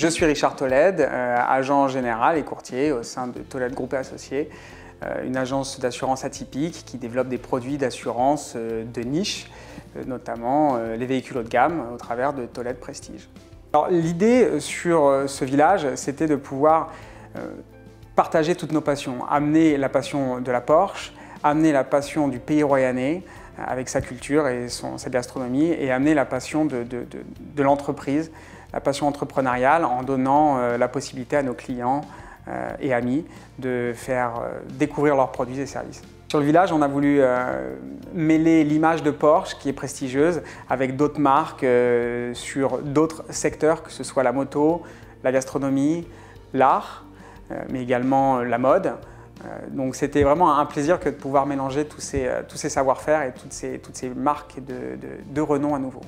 Je suis Richard Tolède, agent général et courtier au sein de Tolède Group et Associés, une agence d'assurance atypique qui développe des produits d'assurance de niche, notamment les véhicules haut de gamme au travers de Tolède Prestige. L'idée sur ce village, c'était de pouvoir partager toutes nos passions, amener la passion de la Porsche, amener la passion du pays royannais avec sa culture et sa gastronomie, et amener la passion de l'entreprise, la passion entrepreneuriale, en donnant la possibilité à nos clients et amis de faire découvrir leurs produits et services. Sur le village, on a voulu mêler l'image de Porsche, qui est prestigieuse, avec d'autres marques sur d'autres secteurs, que ce soit la moto, la gastronomie, l'art, mais également la mode. Donc c'était vraiment un plaisir que de pouvoir mélanger tous ces savoir-faire et toutes ces marques de renom à nouveau.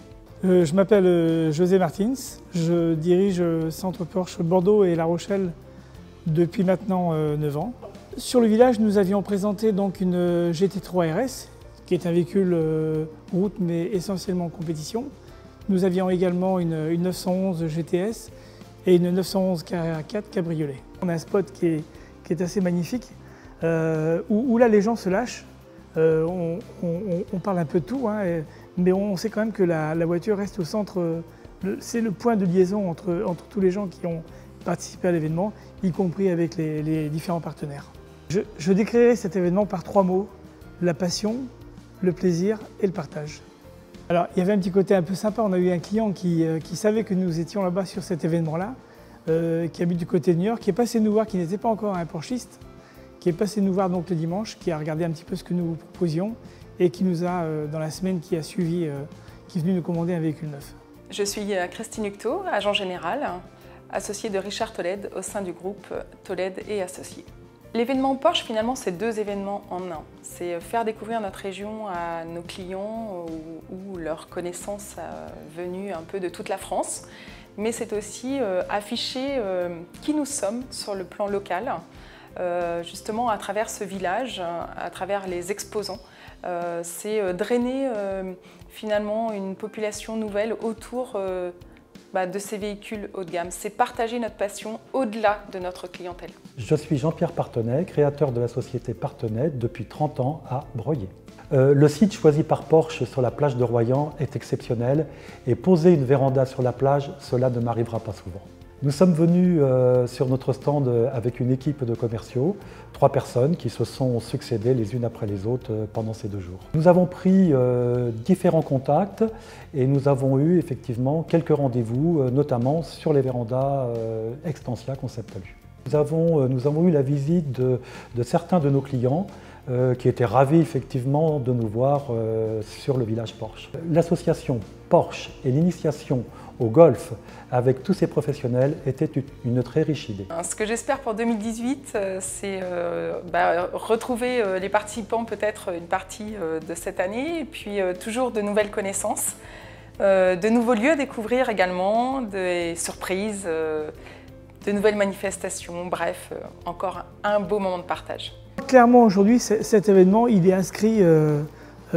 Je m'appelle José Martins, je dirige Centre Porsche Bordeaux et La Rochelle depuis maintenant 9 ans. Sur le village, nous avions présenté donc une GT3 RS, qui est un véhicule route mais essentiellement compétition. Nous avions également une 911 GTS et une 911 Carrera 4 cabriolet. On a un spot qui est assez magnifique, où là les gens se lâchent. On parle un peu de tout, hein, mais on sait quand même que la voiture reste au centre, c'est le point de liaison entre tous les gens qui ont participé à l'événement, y compris avec les différents partenaires. Je décrirais cet événement par 3 mots: la passion, le plaisir et le partage. Alors il y avait un petit côté un peu sympa, on a eu un client qui savait que nous étions là-bas sur cet événement-là, qui habite du côté de New York, qui est passé nous voir, qui n'était pas encore un Porschiste, qui est passé nous voir donc le dimanche, qui a regardé un petit peu ce que nous vous proposions et qui nous a, dans la semaine qui a suivi, qui est venu nous commander un véhicule neuf. Je suis Christine Hucteau, agent général, associée de Richard Tolède au sein du groupe Tolède et Associés. L'événement Porsche, finalement, c'est 2 événements en un. C'est faire découvrir notre région à nos clients ou leur connaissance venue un peu de toute la France. Mais c'est aussi afficher qui nous sommes sur le plan local, justement à travers ce village, à travers les exposants. C'est drainer finalement une population nouvelle autour de ces véhicules haut de gamme. C'est partager notre passion au-delà de notre clientèle. Je suis Jean-Pierre Partenay, créateur de la société Partenay depuis 30 ans à Broglie. Le site choisi par Porsche sur la plage de Royan est exceptionnel et poser une véranda sur la plage, cela ne m'arrivera pas souvent. Nous sommes venus sur notre stand avec une équipe de commerciaux, 3 personnes qui se sont succédées les unes après les autres pendant ces 2 jours. Nous avons pris différents contacts et nous avons eu effectivement quelques rendez-vous, notamment sur les vérandas Extensia qu'on s'est prévus. Nous avons eu la visite de certains de nos clients qui étaient ravis effectivement de nous voir sur le village Porsche. L'association Porsche et l'initiation au golf avec tous ces professionnels était une très riche idée. Ce que j'espère pour 2018, c'est retrouver les participants, peut-être une partie de cette année, et puis toujours de nouvelles connaissances, de nouveaux lieux à découvrir également, des surprises, de nouvelles manifestations, bref, encore un beau moment de partage. Clairement aujourd'hui, cet événement, il est inscrit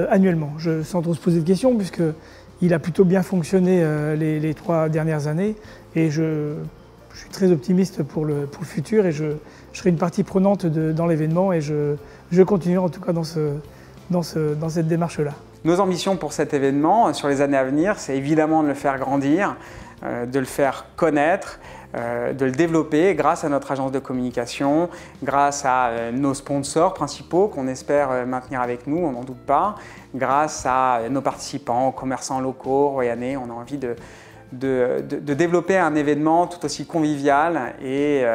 annuellement, sans trop se poser de questions, puisqu'il a plutôt bien fonctionné les 3 dernières années, et je suis très optimiste pour le futur, et je serai une partie prenante dans l'événement, et je continuerai en tout cas dans cette démarche-là. Nos ambitions pour cet événement sur les années à venir, c'est évidemment de le faire grandir, de le faire connaître, de le développer grâce à notre agence de communication, grâce à nos sponsors principaux qu'on espère maintenir avec nous, on n'en doute pas, grâce à nos participants, commerçants locaux, royannais. On a envie de développer un événement tout aussi convivial et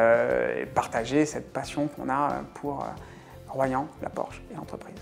partager cette passion qu'on a pour Royan, la Porsche et l'entreprise.